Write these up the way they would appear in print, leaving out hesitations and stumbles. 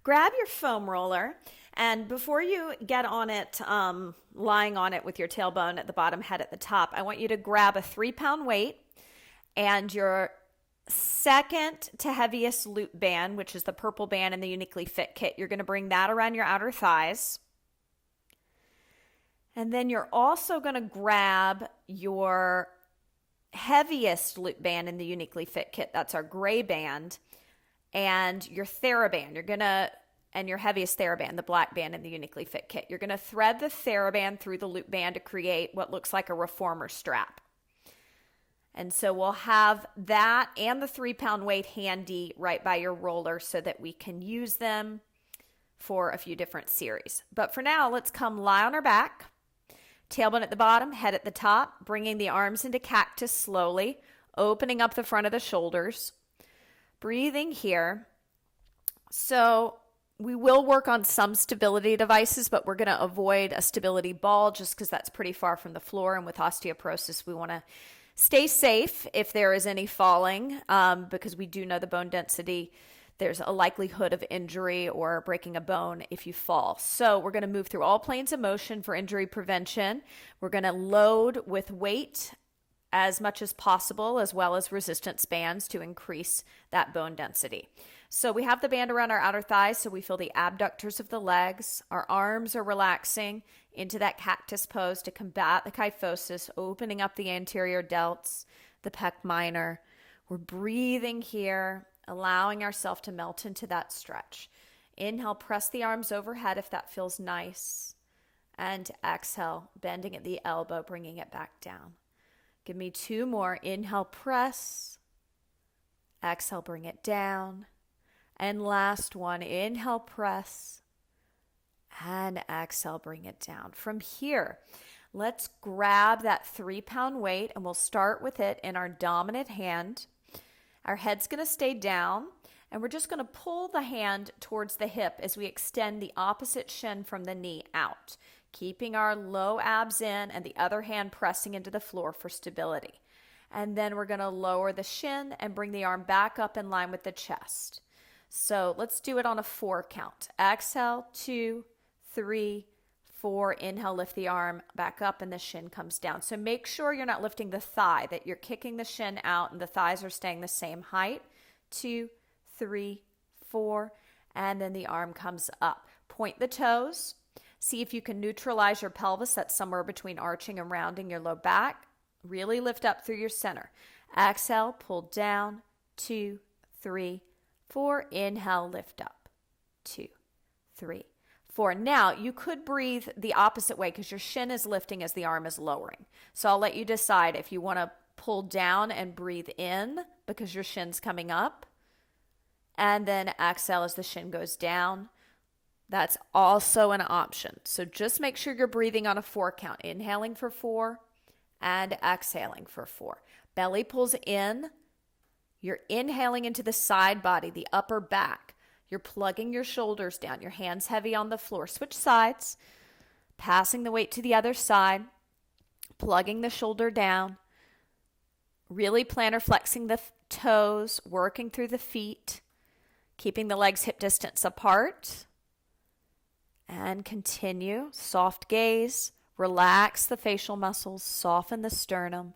grab your foam roller, and before you get on it, lying on it with your tailbone at the bottom, head at the top, I want you to grab a 3-pound weight and your second to heaviest loop band, which is the purple band in the YouniquelyFit kit. You're going to bring that around your outer thighs. And then you're also going to grab your heaviest loop band in the YouniquelyFit kit. That's our gray band. And your Theraband. And your heaviest Theraband, the black band in the YouniquelyFit kit. You're going to thread the Theraband through the loop band to create what looks like a reformer strap. And so we'll have that and the 3-pound weight handy right by your roller so that we can use them for a few different series. But for now, let's come lie on our back, tailbone at the bottom, head at the top, bringing the arms into cactus slowly, opening up the front of the shoulders, breathing here. So we will work on some stability devices, but we're going to avoid a stability ball just because that's pretty far from the floor. And with osteoporosis, we want to stay safe if there is any falling, because we do know the bone density. There's a likelihood of injury or breaking a bone if you fall. So we're going to move through all planes of motion for injury prevention. We're going to load with weight as much as possible, as well as resistance bands to increase that bone density. So we have the band around our outer thighs, so we feel the abductors of the legs. Our arms are relaxing into that cactus pose to combat the kyphosis, opening up the anterior delts, the pec minor. We're breathing here, allowing ourselves to melt into that stretch. Inhale, press the arms overhead if that feels nice. And exhale, bending at the elbow, bringing it back down. Give me 2 more. Inhale, press. Exhale, bring it down. And last one, inhale, press, and exhale, bring it down. From here, let's grab that 3-pound weight, and we'll start with it in our dominant hand. Our head's going to stay down, and we're just going to pull the hand towards the hip as we extend the opposite shin from the knee out, keeping our low abs in and the other hand pressing into the floor for stability. And then we're going to lower the shin and bring the arm back up in line with the chest. So let's do it on a 4 count. Exhale, 2, 3, 4. Inhale, lift the arm back up and the shin comes down. So make sure you're not lifting the thigh, that you're kicking the shin out and the thighs are staying the same height. 2, 3, 4. And then the arm comes up. Point the toes. See if you can neutralize your pelvis. That's somewhere between arching and rounding your low back. Really lift up through your center. Exhale, pull down. 2, 3, 4. Inhale, lift up. 2, 3, 4. Now, you could breathe the opposite way because your shin is lifting as the arm is lowering. So I'll let you decide if you want to pull down and breathe in because your shin's coming up. And then exhale as the shin goes down. That's also an option. So just make sure you're breathing on a 4 count. Inhaling for 4 and exhaling for 4. Belly pulls in. You're inhaling into the side body, the upper back. You're plugging your shoulders down, your hands heavy on the floor. Switch sides, passing the weight to the other side, plugging the shoulder down, really plantar flexing the toes, working through the feet, keeping the legs hip distance apart. And continue. Soft gaze, relax the facial muscles, soften the sternum,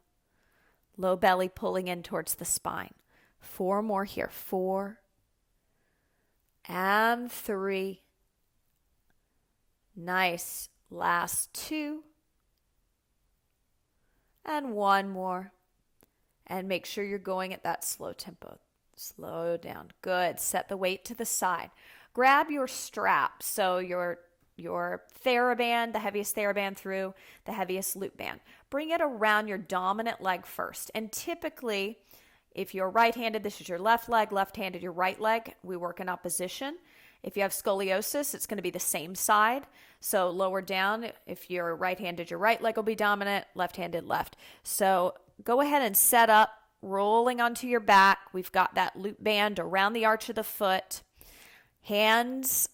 low belly pulling in towards the spine. 4 more here. 4 and 3. Nice. Last 2 and 1 more. And make sure you're going at that slow tempo. Slow down. Good. Set the weight to the side. Grab your strap. So your Theraband, the heaviest Theraband through the heaviest loop band. Bring it around your dominant leg first. And typically, if you're right-handed, this is your left leg, left-handed, your right leg. We work in opposition. If you have scoliosis, it's going to be the same side. So lower down, if you're right-handed, your right leg will be dominant, left-handed, left. So go ahead and set up, rolling onto your back. We've got that loop band around the arch of the foot. Hands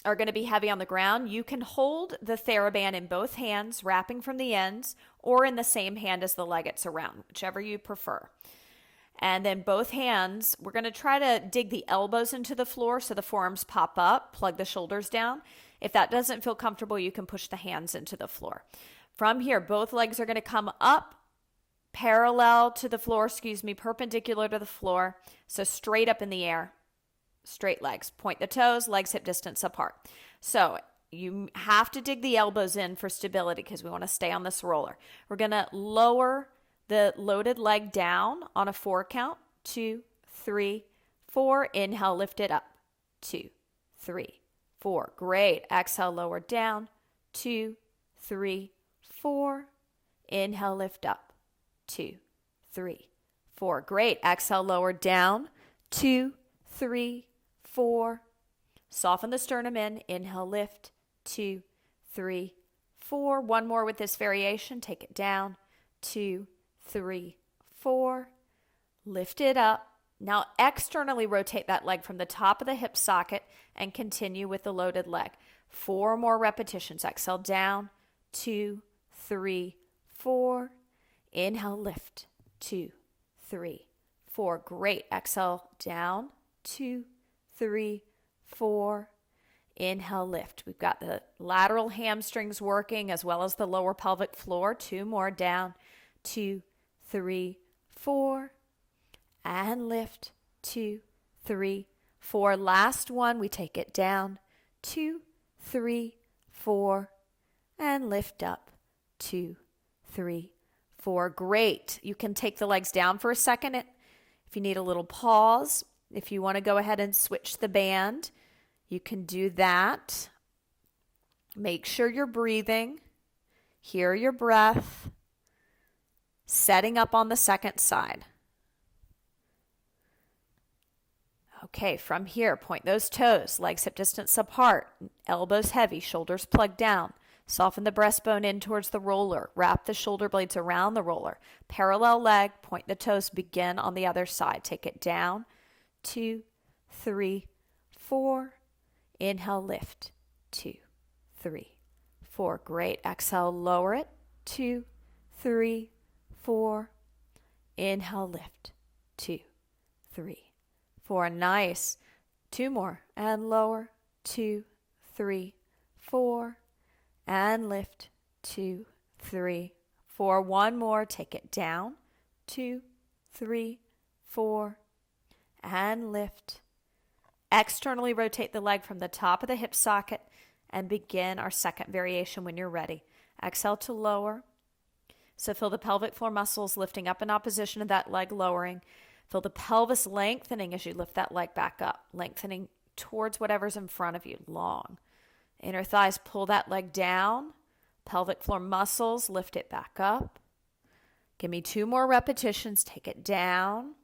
are going to be heavy on the ground. You can hold the Theraband in both hands, wrapping from the ends, or in the same hand as the leg it's around, whichever you prefer. And then both hands, we're going to try to dig the elbows into the floor so the forearms pop up, plug the shoulders down. If that doesn't feel comfortable, you can push the hands into the floor. From here, both legs are going to come up parallel to the floor, perpendicular to the floor. So straight up in the air, straight legs. Point the toes, legs hip distance apart. So you have to dig the elbows in for stability because we want to stay on this roller. We're going to lower the loaded leg down on a 4 count. 2, 3, 4. Inhale, lift it up. 2, 3, 4. Great. Exhale, lower down. 2, 3, 4. Inhale, lift up. 2, 3, 4. Great. Exhale, lower down. 2, 3, 4. Soften the sternum in. Inhale, lift. 2, 3, 4. One more with this variation. Take it down. 2, 3, 4. Lift it up. Now externally rotate that leg from the top of the hip socket and continue with the loaded leg. 4 more repetitions. Exhale down. 2, 3, 4. Inhale, lift. 2, 3, 4. Great. Exhale down. 2, 3, 4. Inhale, lift. We've got the lateral hamstrings working as well as the lower pelvic floor. 2 more down. 2, 3, 4. And lift. 2, 3, 4. Last one, we take it down. 2, 3, 4. And lift up. 2, 3, 4. Great. You can take the legs down for a second if you need a little pause. If you want to go ahead and switch the band, you can do that. Make sure you're breathing. Hear your breath. Setting up on the second side. Okay, from here, point those toes, legs hip distance apart, elbows heavy, shoulders plugged down. Soften the breastbone in towards the roller. Wrap the shoulder blades around the roller. Parallel leg, point the toes, begin on the other side. Take it down. 2, 3, 4. Inhale, lift. 2, 3, 4. Great. Exhale, lower it. 2, 3, 4. Inhale, lift. 2, 3, 4. Nice. 2 more. And lower. 2, 3, 4. And lift. 2, 3, 4. One more. Take it down. 2, 3, 4. And lift. Externally rotate the leg from the top of the hip socket and begin our second variation when you're ready. Exhale to lower. So feel the pelvic floor muscles lifting up in opposition to that leg lowering. Feel the pelvis lengthening as you lift that leg back up, lengthening towards whatever's in front of you, long. Inner thighs, pull that leg down. Pelvic floor muscles, lift it back up. Give me 2 more repetitions. Take it down.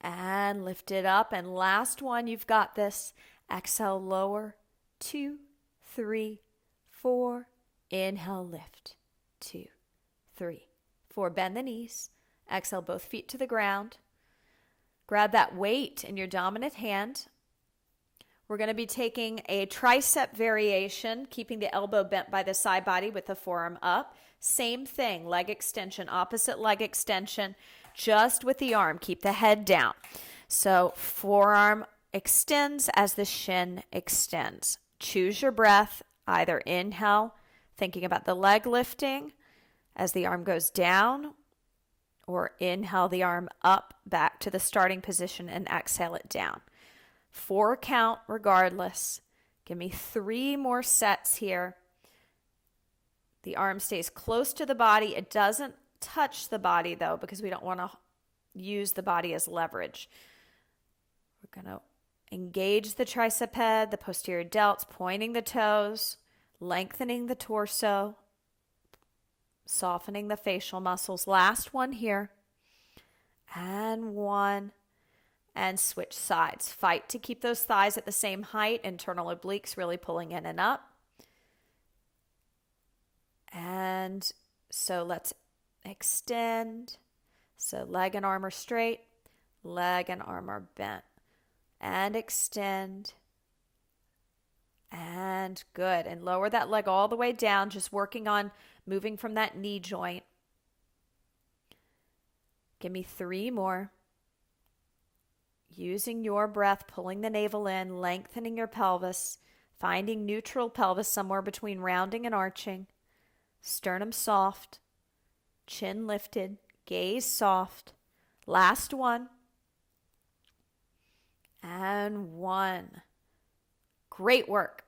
And lift it up. And last one, you've got this. Exhale, lower. 2, 3, 4. Inhale, lift. 2, 3, 4. Bend the knees. Exhale, both feet to the ground. Grab that weight in your dominant hand. We're going to be taking a tricep variation, keeping the elbow bent by the side body with the forearm up. Same thing, leg extension, opposite leg extension, just with the arm. Keep the head down. So forearm extends as the shin extends. Choose your breath. Either inhale, thinking about the leg lifting as the arm goes down, or inhale the arm up back to the starting position and exhale it down. 4 count regardless. Give me 3 more sets here. The arm stays close to the body. It doesn't touch the body though, because we don't want to use the body as leverage. We're going to engage the tricep, the posterior delts, pointing the toes, lengthening the torso, softening the facial muscles. Last one here. And 1. And switch sides. Fight to keep those thighs at the same height. Internal obliques really pulling in and up. And so let's extend. So leg and arm are straight. Leg and arm are bent. And extend. And good. And lower that leg all the way down. Just working on moving from that knee joint. Give me 3 more. Using your breath, pulling the navel in, lengthening your pelvis, finding neutral pelvis somewhere between rounding and arching. Sternum soft, chin lifted, gaze soft. Last one. And 1. Great work.